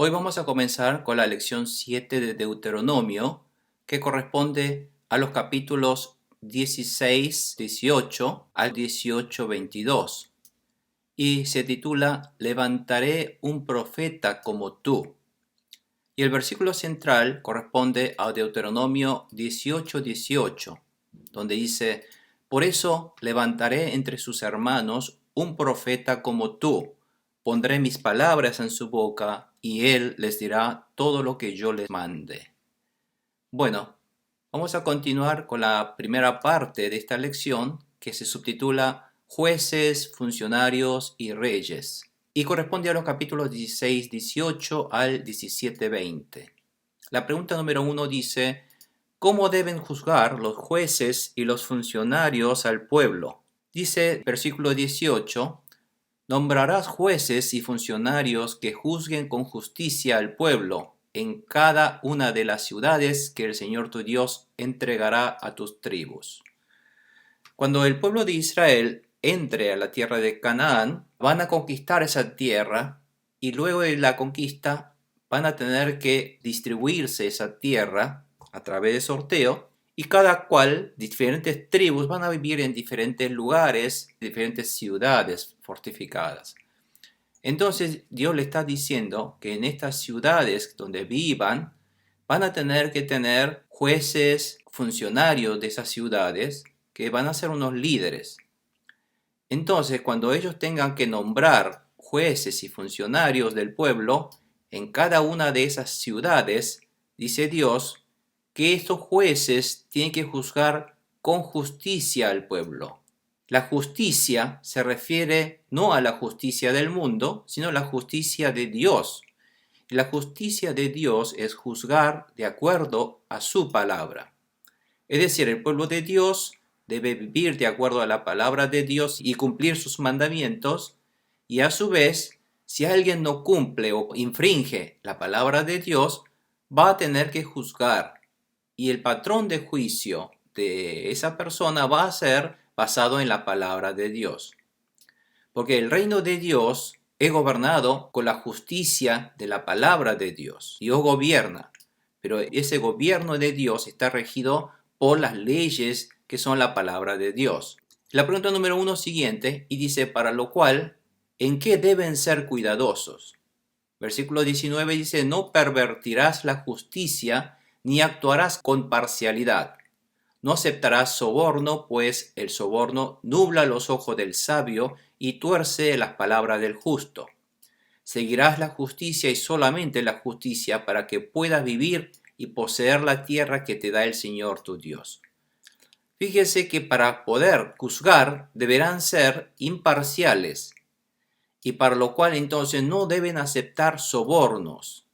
Hoy vamos a comenzar con la lección 7 de Deuteronomio, que corresponde a los capítulos 16-18 al 18-22, y se titula Levantaré un profeta como tú. Y el versículo central corresponde a Deuteronomio 18-18, donde dice: Por eso levantaré entre sus hermanos un profeta como tú. Pondré mis palabras en su boca y él les dirá todo lo que yo les mande. Bueno, vamos a continuar con la primera parte de esta lección, que se subtitula Jueces, Funcionarios y Reyes, y corresponde a los capítulos 16-18 al 17-20. La pregunta número 1 dice: ¿Cómo deben juzgar los jueces y los funcionarios al pueblo? Dice versículo 18: Nombrarás jueces y funcionarios que juzguen con justicia al pueblo en cada una de las ciudades que el Señor tu Dios entregará a tus tribus. Cuando el pueblo de Israel entre a la tierra de Canaán, van a conquistar esa tierra y luego de la conquista van a tener que distribuirse esa tierra a través de sorteo, y cada cual, diferentes tribus, van a vivir en diferentes lugares, diferentes ciudades fortificadas. Entonces Dios le está diciendo que en estas ciudades donde vivan, van a tener que tener jueces, funcionarios de esas ciudades, que van a ser unos líderes. Entonces, cuando ellos tengan que nombrar jueces y funcionarios del pueblo en cada una de esas ciudades, dice Dios que estos jueces tienen que juzgar con justicia al pueblo. La justicia se refiere no a la justicia del mundo, sino a la justicia de Dios. Y la justicia de Dios es juzgar de acuerdo a su palabra. Es decir, el pueblo de Dios debe vivir de acuerdo a la palabra de Dios y cumplir sus mandamientos, y a su vez, si alguien no cumple o infringe la palabra de Dios, va a tener que juzgar. Y el patrón de juicio de esa persona va a ser basado en la palabra de Dios. Porque el reino de Dios es gobernado con la justicia de la palabra de Dios. Dios gobierna, pero ese gobierno de Dios está regido por las leyes que son la palabra de Dios. La pregunta número 1 siguiente, y dice: para lo cual, ¿en qué deben ser cuidadosos? Versículo 19 dice: no pervertirás la justicia, ni actuarás con parcialidad. No aceptarás soborno, pues el soborno nubla los ojos del sabio y tuerce las palabras del justo. Seguirás la justicia y solamente la justicia, para que puedas vivir y poseer la tierra que te da el Señor tu Dios. Fíjese que para poder juzgar deberán ser imparciales, y para lo cual entonces no deben aceptar sobornos.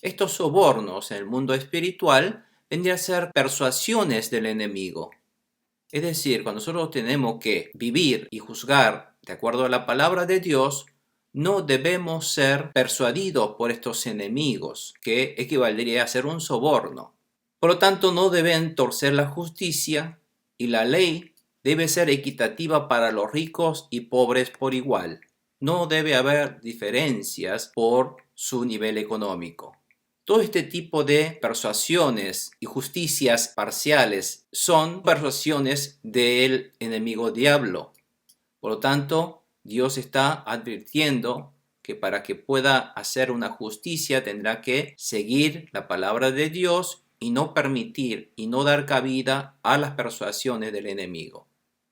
Estos sobornos en el mundo espiritual vendrían a ser persuasiones del enemigo. Es decir, cuando nosotros tenemos que vivir y juzgar de acuerdo a la palabra de Dios, no debemos ser persuadidos por estos enemigos, que equivaldría a ser un soborno. Por lo tanto, no deben torcer la justicia, y la ley debe ser equitativa para los ricos y pobres por igual. No debe haber diferencias por su nivel económico. Todo este tipo de persuasiones y justicias parciales son persuasiones del enemigo diablo. Por lo tanto, Dios está advirtiendo que para que pueda hacer una justicia tendrá que seguir la palabra de Dios y no permitir y no dar cabida a las persuasiones del enemigo.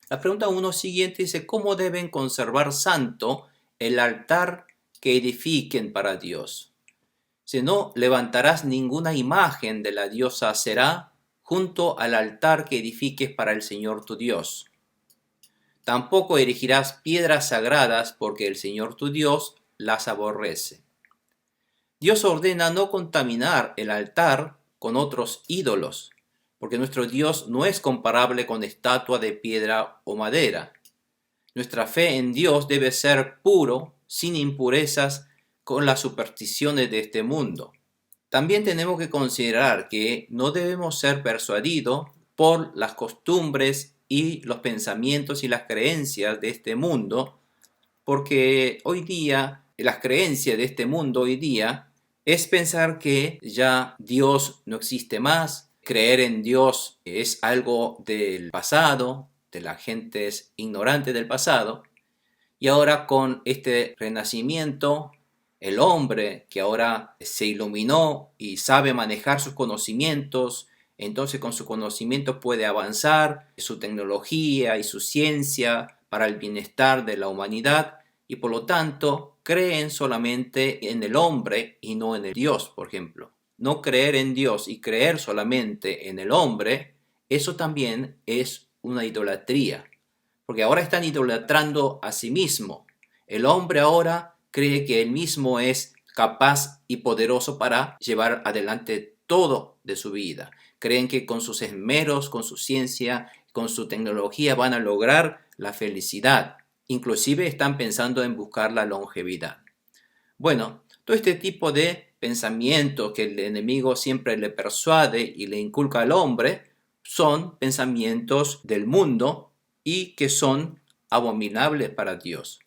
La pregunta 1 siguiente dice: ¿cómo deben conservar santo el altar que edifiquen para Dios? Si no levantarás ninguna imagen de la diosa Aserá junto al altar que edifiques para el Señor tu Dios. Tampoco erigirás piedras sagradas, porque el Señor tu Dios las aborrece. Dios ordena no contaminar el altar con otros ídolos, porque nuestro Dios no es comparable con estatua de piedra o madera. Nuestra fe en Dios debe ser puro, sin impurezas, con las supersticiones de este mundo. También tenemos que considerar que no debemos ser persuadidos por las costumbres y los pensamientos y las creencias de este mundo, porque hoy día las creencias de este mundo hoy día es pensar que ya Dios no existe más. Creer en Dios es algo del pasado, de la gente es ignorante del pasado. Y ahora con este renacimiento, el hombre que ahora se iluminó y sabe manejar sus conocimientos, entonces con su conocimiento puede avanzar su tecnología y su ciencia para el bienestar de la humanidad y por lo tanto creen solamente en el hombre y no en el Dios, por ejemplo. No creer en Dios y creer solamente en el hombre, eso también es una idolatría, porque ahora están idolatrando a sí mismo. El hombre ahora cree que él mismo es capaz y poderoso para llevar adelante todo de su vida. Creen que con sus esmeros, con su ciencia, con su tecnología van a lograr la felicidad. Inclusive están pensando en buscar la longevidad. Bueno, todo este tipo de pensamientos que el enemigo siempre le persuade y le inculca al hombre son pensamientos del mundo y que son abominables para Dios.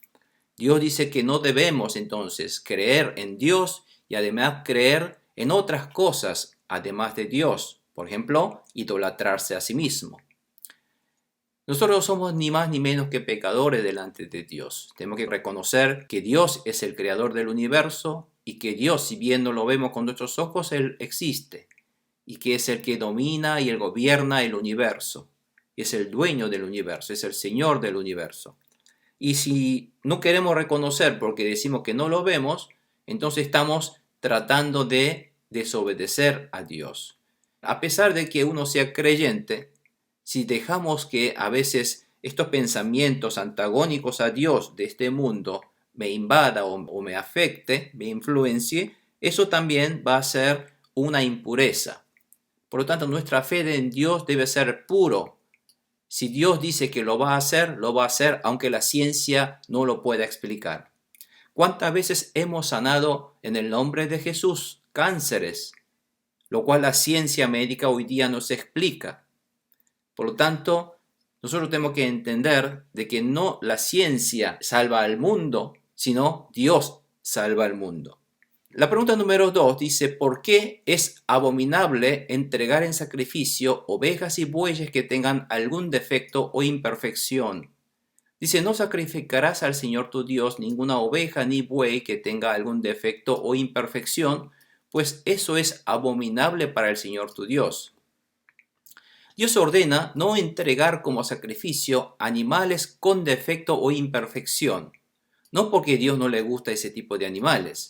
Dios dice que no debemos entonces creer en Dios y además creer en otras cosas además de Dios. Por ejemplo, idolatrarse a sí mismo. Nosotros somos ni más ni menos que pecadores delante de Dios. Tenemos que reconocer que Dios es el creador del universo y que Dios, si bien no lo vemos con nuestros ojos, Él existe y que es el que domina y Él gobierna el universo. Es el dueño del universo, es el Señor del universo. Y si no queremos reconocer porque decimos que no lo vemos, entonces estamos tratando de desobedecer a Dios. A pesar de que uno sea creyente, si dejamos que a veces estos pensamientos antagónicos a Dios de este mundo me invada o me afecte, me influencie, eso también va a ser una impureza. Por lo tanto, nuestra fe en Dios debe ser puro. Si Dios dice que lo va a hacer, lo va a hacer aunque la ciencia no lo pueda explicar. ¿Cuántas veces hemos sanado en el nombre de Jesús cánceres, lo cual la ciencia médica hoy día nos explica? Por lo tanto, nosotros tenemos que entender de que no la ciencia salva al mundo, sino Dios salva al mundo. La pregunta número 2 dice, ¿por qué es abominable entregar en sacrificio ovejas y bueyes que tengan algún defecto o imperfección? Dice, no sacrificarás al Señor tu Dios ninguna oveja ni buey que tenga algún defecto o imperfección, pues eso es abominable para el Señor tu Dios. Dios ordena no entregar como sacrificio animales con defecto o imperfección, no porque Dios no le gusta ese tipo de animales,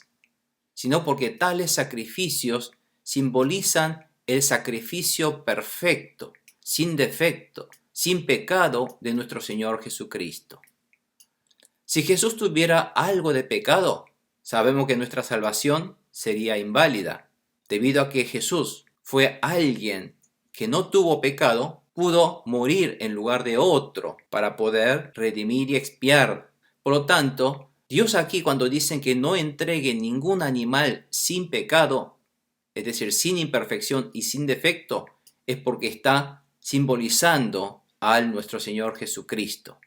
sino porque tales sacrificios simbolizan el sacrificio perfecto, sin defecto, sin pecado de nuestro Señor Jesucristo. Si Jesús tuviera algo de pecado, sabemos que nuestra salvación sería inválida. Debido a que Jesús fue alguien que no tuvo pecado, pudo morir en lugar de otro para poder redimir y expiar. Por lo tanto, Dios aquí cuando dicen que no entregue ningún animal sin pecado, es decir, sin imperfección y sin defecto, es porque está simbolizando a nuestro Señor Jesucristo.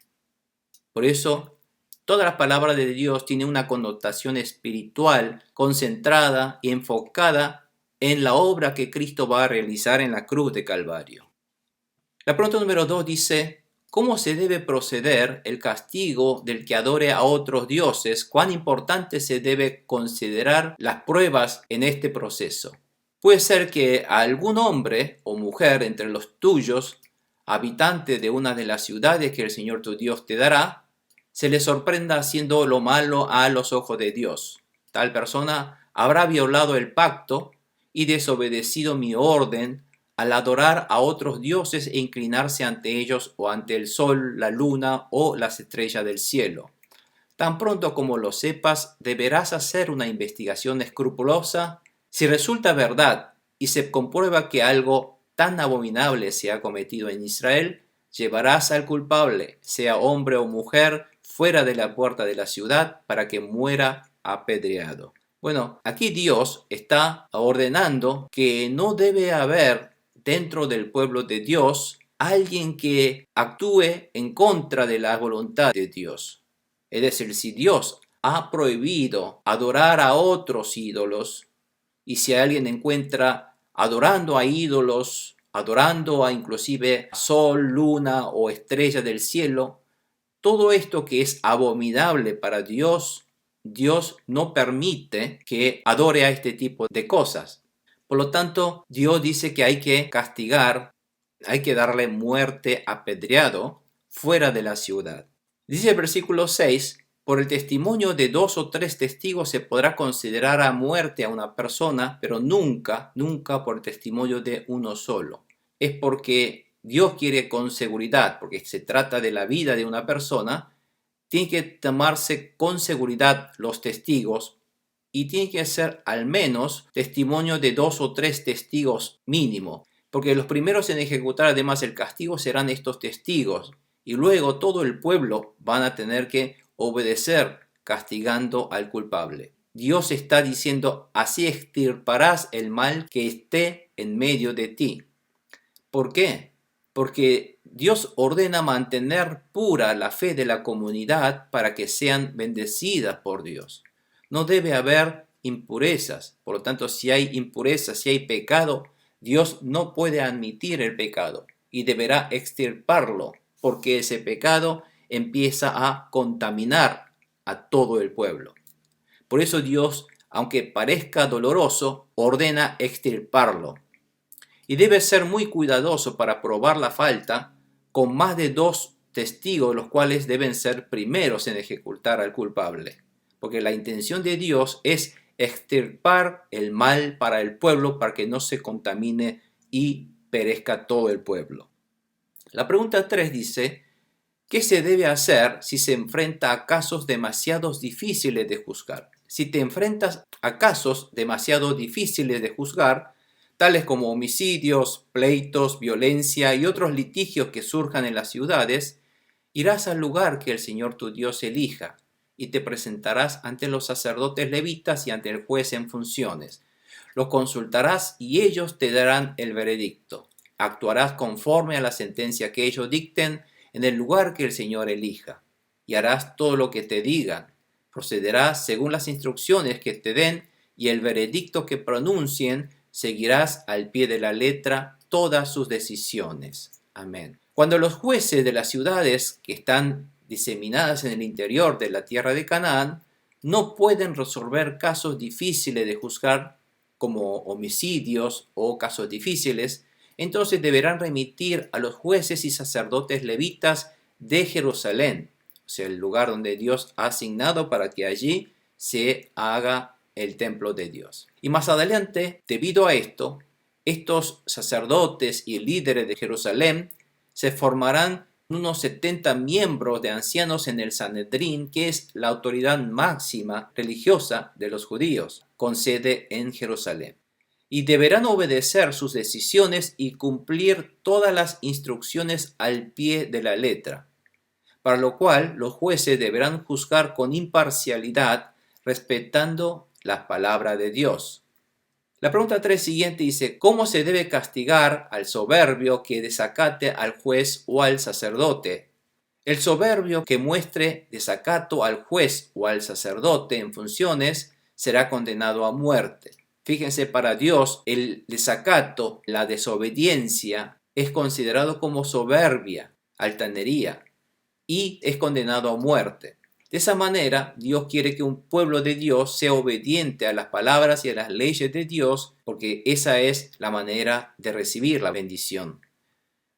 Por eso, todas las palabras de Dios tienen una connotación espiritual, concentrada y enfocada en la obra que Cristo va a realizar en la cruz de Calvario. La pregunta número 2 dice, ¿cómo se debe proceder el castigo del que adore a otros dioses? ¿Cuán importante se debe considerar las pruebas en este proceso? Puede ser que a algún hombre o mujer entre los tuyos, habitante de una de las ciudades que el Señor tu Dios te dará, se le sorprenda haciendo lo malo a los ojos de Dios. Tal persona habrá violado el pacto y desobedecido mi orden al adorar a otros dioses e inclinarse ante ellos o ante el sol, la luna o las estrellas del cielo. Tan pronto como lo sepas, deberás hacer una investigación escrupulosa. Si resulta verdad y se comprueba que algo tan abominable se ha cometido en Israel, llevarás al culpable, sea hombre o mujer, fuera de la puerta de la ciudad para que muera apedreado. Bueno, aquí Dios está ordenando que no debe haber dentro del pueblo de Dios alguien que actúe en contra de la voluntad de Dios. Es decir, si Dios ha prohibido adorar a otros ídolos, y si alguien encuentra adorando a ídolos, adorando a inclusive sol, luna o estrella del cielo, todo esto que es abominable para Dios, Dios no permite que adore a este tipo de cosas. Por lo tanto, Dios dice que hay que castigar, hay que darle muerte apedreado fuera de la ciudad. Dice el versículo 6, por el testimonio de 2 o 3 testigos se podrá considerar a muerte a una persona, pero nunca por el testimonio de uno solo. Es porque Dios quiere con seguridad, porque se trata de la vida de una persona, tiene que tomarse con seguridad los testigos y tiene que ser al menos testimonio de 2 o 3 testigos mínimo, porque los primeros en ejecutar además el castigo serán estos testigos y luego todo el pueblo van a tener que obedecer castigando al culpable. Dios está diciendo, así extirparás el mal que esté en medio de ti. ¿Por qué? Porque Dios ordena mantener pura la fe de la comunidad para que sean bendecidas por Dios. No debe haber impurezas. Por lo tanto, si hay impurezas, si hay pecado, Dios no puede admitir el pecado y deberá extirparlo, porque ese pecado empieza a contaminar a todo el pueblo. Por eso Dios, aunque parezca doloroso, ordena extirparlo. Y debe ser muy cuidadoso para probar la falta con más de 2 testigos, los cuales deben ser primeros en ejecutar al culpable. Porque la intención de Dios es extirpar el mal para el pueblo, para que no se contamine y perezca todo el pueblo. La pregunta 3 dice, ¿qué se debe hacer si se enfrenta a casos demasiado difíciles de juzgar? Si te enfrentas a casos demasiado difíciles de juzgar, tales como homicidios, pleitos, violencia y otros litigios que surjan en las ciudades, irás al lugar que el Señor tu Dios elija y te presentarás ante los sacerdotes levitas y ante el juez en funciones. Los consultarás y ellos te darán el veredicto. Actuarás conforme a la sentencia que ellos dicten en el lugar que el Señor elija, y harás todo lo que te digan. Procederás según las instrucciones que te den y el veredicto que pronuncien, seguirás al pie de la letra todas sus decisiones. Amén. Cuando los jueces de las ciudades que están diseminadas en el interior de la tierra de Canaán no pueden resolver casos difíciles de juzgar como homicidios o casos difíciles, entonces deberán remitir a los jueces y sacerdotes levitas de Jerusalén, o sea, el lugar donde Dios ha asignado para que allí se haga el templo de Dios. Y más adelante, debido a esto, estos sacerdotes y líderes de Jerusalén se formarán unos 70 miembros de ancianos en el Sanedrín, que es la autoridad máxima religiosa de los judíos, con sede en Jerusalén. Y deberán obedecer sus decisiones y cumplir todas las instrucciones al pie de la letra, para lo cual los jueces deberán juzgar con imparcialidad, respetando la palabra de Dios. La pregunta 3 siguiente dice, ¿cómo se debe castigar al soberbio que desacate al juez o al sacerdote? El soberbio que muestre desacato al juez o al sacerdote en funciones será condenado a muerte. Fíjense, para Dios el desacato, la desobediencia, es considerado como soberbia, altanería, y es condenado a muerte. De esa manera, Dios quiere que un pueblo de Dios sea obediente a las palabras y a las leyes de Dios, porque esa es la manera de recibir la bendición.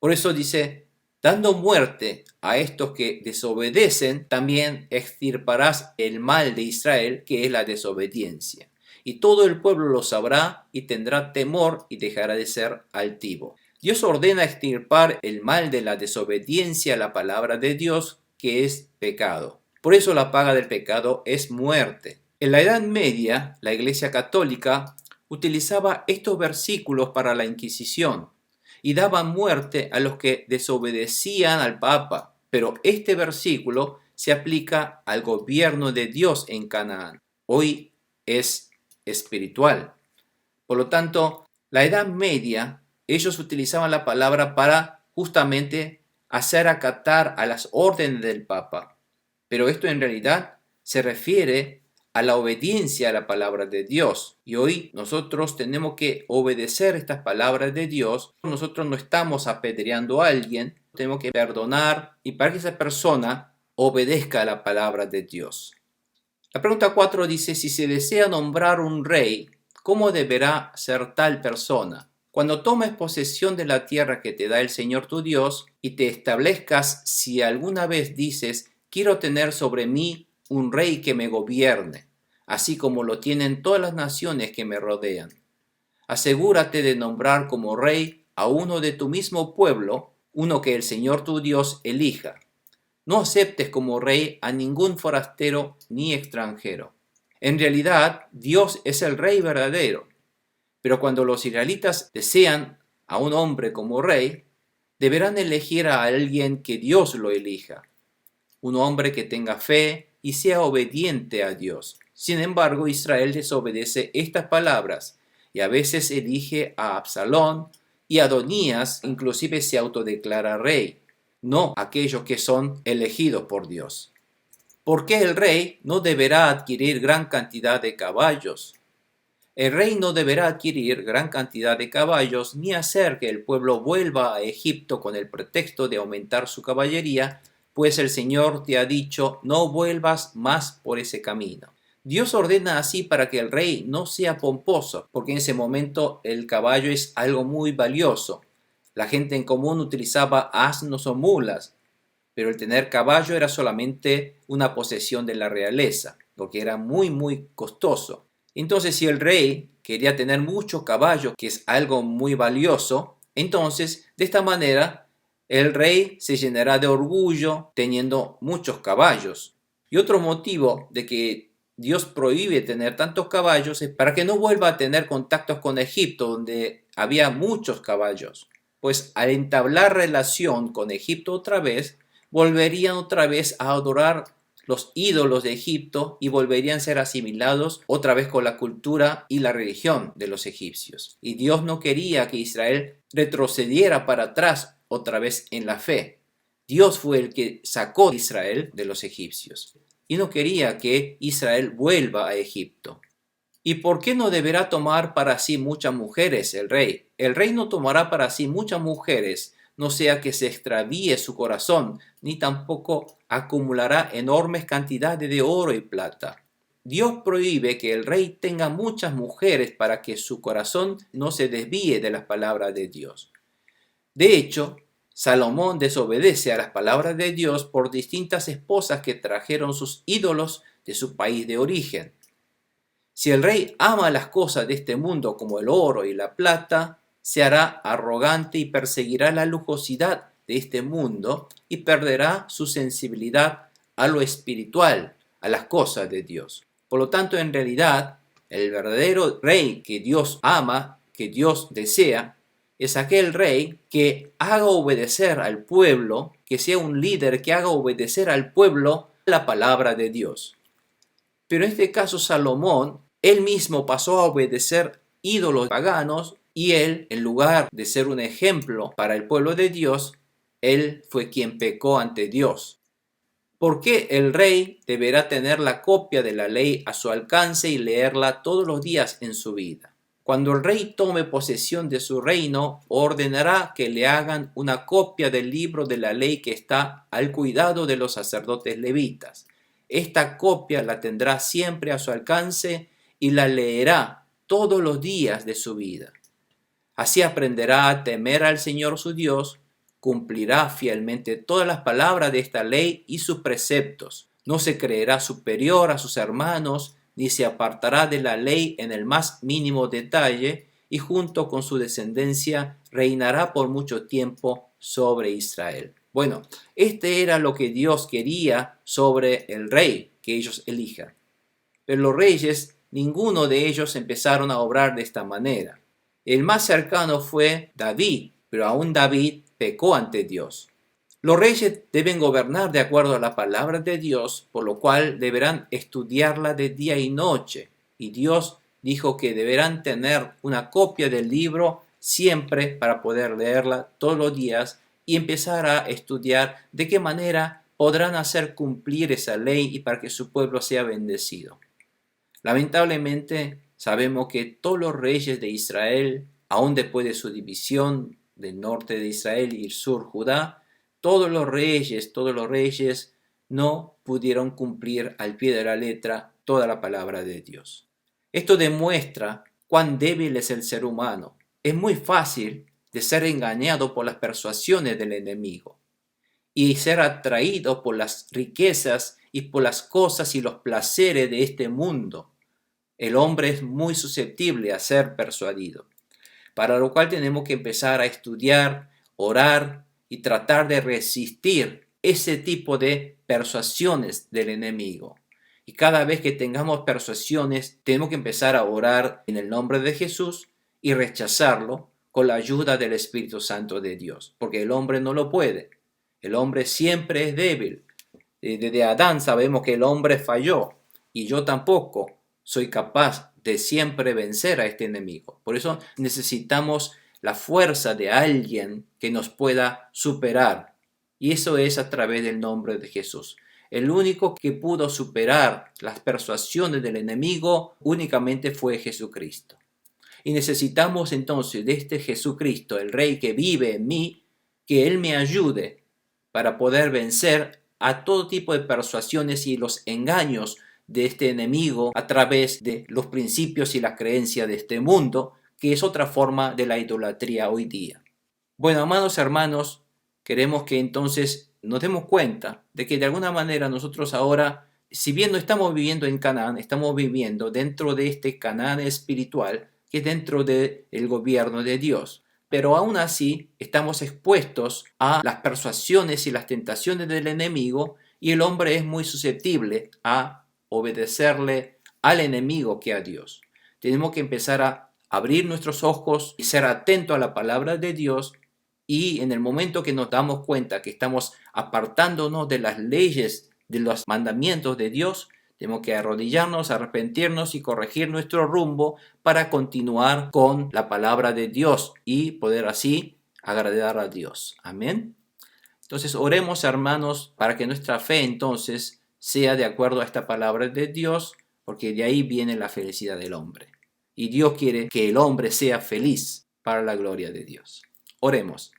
Por eso dice, dando muerte a estos que desobedecen, también extirparás el mal de Israel, que es la desobediencia. Y todo el pueblo lo sabrá y tendrá temor y dejará de ser altivo. Dios ordena extirpar el mal de la desobediencia a la palabra de Dios, que es pecado. Por eso la paga del pecado es muerte. En la Edad Media, la Iglesia Católica utilizaba estos versículos para la Inquisición y daba muerte a los que desobedecían al Papa. Pero este versículo se aplica al gobierno de Dios en Canaán. Hoy es espiritual. Por lo tanto, la Edad Media, ellos utilizaban la palabra para justamente hacer acatar a las órdenes del Papa. Pero esto en realidad se refiere a la obediencia a la palabra de Dios. Y hoy nosotros tenemos que obedecer estas palabras de Dios. Nosotros no estamos apedreando a alguien, tenemos que perdonar y para que esa persona obedezca a la palabra de Dios. La pregunta 4 dice, si se desea nombrar un rey, ¿cómo deberá ser tal persona? Cuando tomes posesión de la tierra que te da el Señor tu Dios y te establezcas, si alguna vez dices, quiero tener sobre mí un rey que me gobierne, así como lo tienen todas las naciones que me rodean. Asegúrate de nombrar como rey a uno de tu mismo pueblo, uno que el Señor tu Dios elija. No aceptes como rey a ningún forastero ni extranjero. En realidad, Dios es el rey verdadero. Pero cuando los israelitas desean a un hombre como rey, deberán elegir a alguien que Dios lo elija. Un hombre que tenga fe y sea obediente a Dios. Sin embargo, Israel desobedece estas palabras y a veces elige a Absalón y Adonías inclusive se autodeclara rey, no aquellos que son elegidos por Dios. ¿Por qué el rey no deberá adquirir gran cantidad de caballos? El rey no deberá adquirir gran cantidad de caballos ni hacer que el pueblo vuelva a Egipto con el pretexto de aumentar su caballería, pues el Señor te ha dicho, no vuelvas más por ese camino. Dios ordena así para que el rey no sea pomposo, porque en ese momento el caballo es algo muy valioso. La gente en común utilizaba asnos o mulas, pero el tener caballo era solamente una posesión de la realeza, porque era muy costoso. Entonces, si el rey quería tener muchos caballos, que es algo muy valioso, entonces, de esta manera, el rey se llenará de orgullo teniendo muchos caballos. Y otro motivo de que Dios prohíbe tener tantos caballos es para que no vuelva a tener contactos con Egipto, donde había muchos caballos. Pues al entablar relación con Egipto otra vez, volverían otra vez a adorar los ídolos de Egipto y volverían a ser asimilados otra vez con la cultura y la religión de los egipcios. Y Dios no quería que Israel retrocediera para atrás otra vez en la fe. Dios fue el que sacó a Israel de los egipcios y no quería que Israel vuelva a Egipto. ¿Y por qué no deberá tomar para sí muchas mujeres el rey? El rey no tomará para sí muchas mujeres, no sea que se extravíe su corazón, ni tampoco acumulará enormes cantidades de oro y plata. Dios prohíbe que el rey tenga muchas mujeres para que su corazón no se desvíe de las palabras de Dios. De hecho, Salomón desobedece a las palabras de Dios por distintas esposas que trajeron sus ídolos de su país de origen. Si el rey ama las cosas de este mundo como el oro y la plata, se hará arrogante y perseguirá la lujosidad de este mundo y perderá su sensibilidad a lo espiritual, a las cosas de Dios. Por lo tanto, en realidad, el verdadero rey que Dios ama, que Dios desea, es aquel rey que haga obedecer al pueblo, que sea un líder que haga obedecer al pueblo la palabra de Dios. Pero en este caso Salomón, él mismo pasó a obedecer ídolos paganos y él, en lugar de ser un ejemplo para el pueblo de Dios, él fue quien pecó ante Dios. ¿Por qué el rey deberá tener la copia de la ley a su alcance y leerla todos los días en su vida? Cuando el rey tome posesión de su reino, ordenará que le hagan una copia del libro de la ley que está al cuidado de los sacerdotes levitas. Esta copia la tendrá siempre a su alcance y la leerá todos los días de su vida. Así aprenderá a temer al Señor su Dios, cumplirá fielmente todas las palabras de esta ley y sus preceptos. No se creerá superior a sus hermanos, ni se apartará de la ley en el más mínimo detalle, y junto con su descendencia reinará por mucho tiempo sobre Israel. Bueno, este era lo que Dios quería sobre el rey que ellos elijan. Pero los reyes, ninguno de ellos empezaron a obrar de esta manera. El más cercano fue David, pero aún David pecó ante Dios. Los reyes deben gobernar de acuerdo a la palabra de Dios, por lo cual deberán estudiarla de día y noche. Y Dios dijo que deberán tener una copia del libro siempre para poder leerla todos los días y empezar a estudiar de qué manera podrán hacer cumplir esa ley y para que su pueblo sea bendecido. Lamentablemente, sabemos que todos los reyes de Israel, aun después de su división del norte de Israel y el sur Judá, todos los reyes no pudieron cumplir al pie de la letra toda la palabra de Dios. Esto demuestra cuán débil es el ser humano. Es muy fácil de ser engañado por las persuasiones del enemigo y ser atraído por las riquezas y por las cosas y los placeres de este mundo. El hombre es muy susceptible a ser persuadido, para lo cual tenemos que empezar a estudiar, orar y tratar de resistir ese tipo de persuasiones del enemigo. Y cada vez que tengamos persuasiones, tenemos que empezar a orar en el nombre de Jesús y rechazarlo con la ayuda del Espíritu Santo de Dios, porque el hombre no lo puede. El hombre siempre es débil. Desde Adán sabemos que el hombre falló y yo tampoco soy capaz de siempre vencer a este enemigo. Por eso necesitamos la fuerza de alguien que nos pueda superar. Y eso es a través del nombre de Jesús. El único que pudo superar las persuasiones del enemigo únicamente fue Jesucristo. Y necesitamos entonces de este Jesucristo, el Rey que vive en mí, que Él me ayude para poder vencer a todo tipo de persuasiones y los engaños de este enemigo a través de los principios y las creencias de este mundo, que es otra forma de la idolatría hoy día. Bueno, amados hermanos, queremos que entonces nos demos cuenta de que de alguna manera nosotros ahora, si bien no estamos viviendo en Canaán, estamos viviendo dentro de este Canaán espiritual, que es dentro del gobierno de Dios. Pero aún así estamos expuestos a las persuasiones y las tentaciones del enemigo y el hombre es muy susceptible a obedecerle al enemigo que a Dios. Tenemos que empezar a abrir nuestros ojos y ser atentos a la palabra de Dios y en el momento que nos damos cuenta que estamos apartándonos de las leyes, de los mandamientos de Dios, tenemos que arrodillarnos, arrepentirnos y corregir nuestro rumbo para continuar con la palabra de Dios y poder así agradar a Dios. Amén. Entonces oremos, hermanos, para que nuestra fe entonces sea de acuerdo a esta palabra de Dios, porque de ahí viene la felicidad del hombre. Y Dios quiere que el hombre sea feliz para la gloria de Dios. Oremos.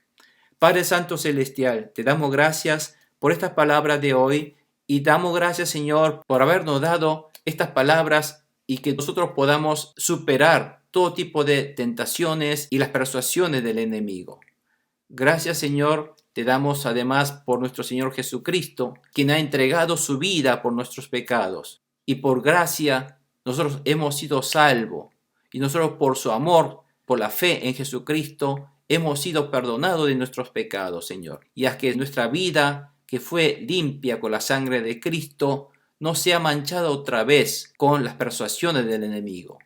Padre Santo Celestial, te damos gracias por estas palabras de hoy y damos gracias, Señor, por habernos dado estas palabras y que nosotros podamos superar todo tipo de tentaciones y las persuasiones del enemigo. Gracias, Señor, te damos además por nuestro Señor Jesucristo, quien ha entregado su vida por nuestros pecados. Y por gracia nosotros hemos sido salvos. Y nosotros por su amor, por la fe en Jesucristo, hemos sido perdonados de nuestros pecados, Señor. Y haz que nuestra vida, que fue limpia con la sangre de Cristo, no sea manchada otra vez con las persuasiones del enemigo.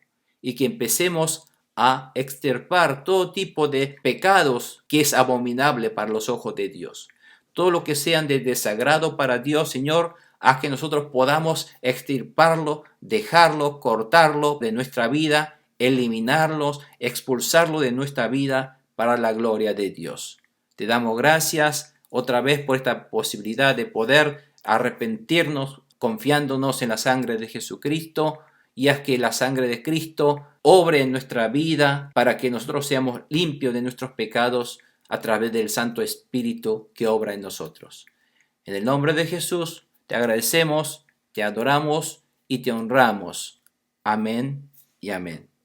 Y que empecemos a extirpar todo tipo de pecados que es abominable para los ojos de Dios. Todo lo que sean de desagrado para Dios, Señor, haz que nosotros podamos extirparlo, dejarlo, cortarlo de nuestra vida, eliminarlos, expulsarlo de nuestra vida para la gloria de Dios. Te damos gracias otra vez por esta posibilidad de poder arrepentirnos confiándonos en la sangre de Jesucristo y haz que la sangre de Cristo obre en nuestra vida para que nosotros seamos limpios de nuestros pecados a través del Santo Espíritu que obra en nosotros. En el nombre de Jesús te agradecemos, te adoramos y te honramos. Amén y amén.